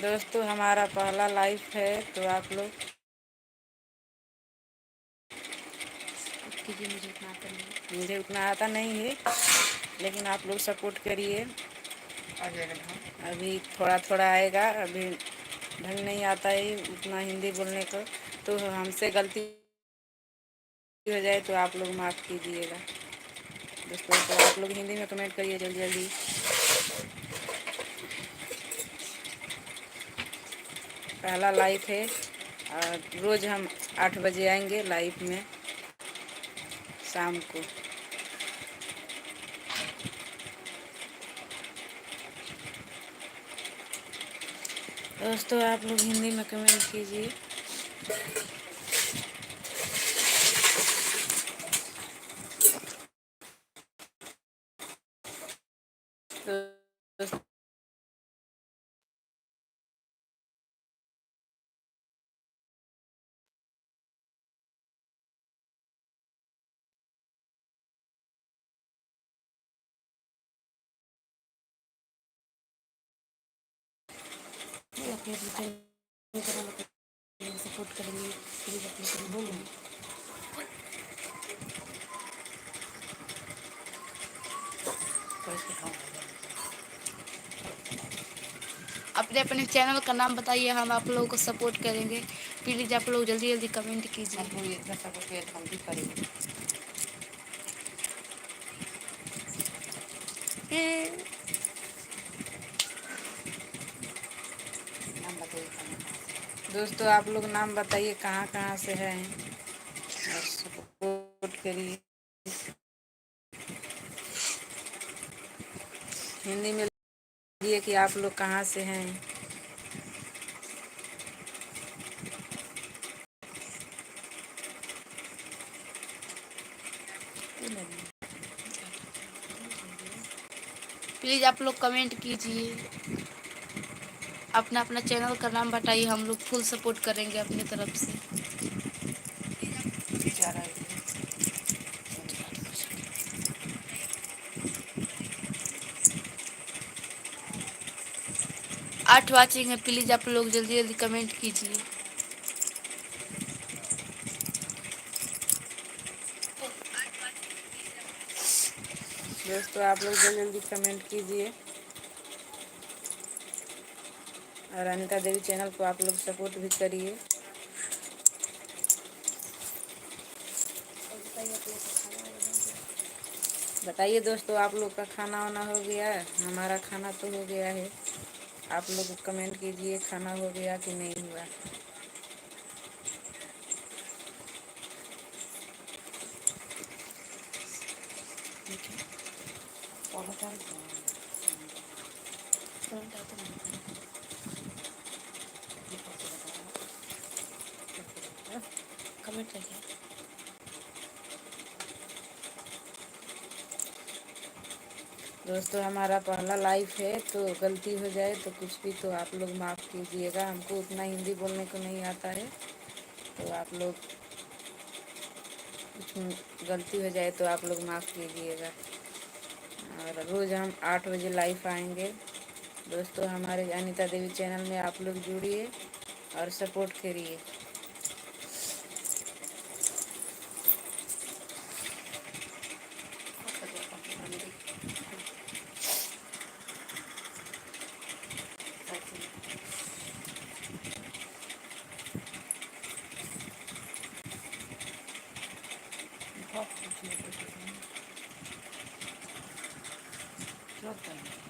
दोस्तों हमारा पहला लाइव है, तो आप लोग मुझे उतना आता नहीं है, लेकिन आप लोग सपोर्ट करिए। अभी थोड़ा थोड़ा आएगा, अभी ढंग नहीं आता है उतना हिंदी बोलने को, तो हमसे गलती हो जाए तो आप लोग माफ़ कीजिएगा। दोस्तों तो आप लोग हिंदी में कमेंट करिए जल्दी जल्दी। पहला लाइव है और रोज़ हम 8 बजे आएंगे लाइव में शाम को। दोस्तों आप लोग हिंदी में कमेंट कीजिए। दोस्तों सपोर्ट करेंगे, अपने अपने चैनल का नाम बताइए, हम आप लोगों को सपोर्ट करेंगे। प्लीज़ आप लोग जल्दी जल्दी कमेंट कीजिए। इतना सपोर्ट हम भी करेंगे। नाम बताइए। दोस्तों आप लोग नाम बताइए कहाँ कहाँ से हैं और सपोर्ट करिए। हिंदी में लिखिए कि आप लोग कहाँ से हैं। प्लीज़ आप लोग कमेंट कीजिए, अपना अपना चैनल का नाम बताइए, हम लोग फुल सपोर्ट करेंगे अपनी तरफ से। 8 वाचिंग है, प्लीज़ आप लोग जल्दी जल्दी कमेंट कीजिए। दोस्तों आप लोग जल्दी जल्दी कमेंट कीजिए और अनिता देवी चैनल को आप लोग सपोर्ट भी करिए। बताइए दोस्तों आप लोग का खाना वाना हो गया है? हमारा खाना तो हो गया है। आप लोग कमेंट कीजिए खाना हो गया कि नहीं हुआ। कमेंट करिए। दोस्तों हमारा पहला लाइव है, तो गलती हो जाए तो कुछ भी तो आप लोग माफ़ कीजिएगा। हमको उतना हिंदी बोलने को नहीं आता है, तो आप लोग कुछ गलती हो जाए तो आप लोग माफ़ कीजिएगा। और रोज़ हम 8 बजे लाइव आएंगे। दोस्तों हमारे अनीता देवी चैनल में आप लोग जुड़िए और सपोर्ट करिए। बहुत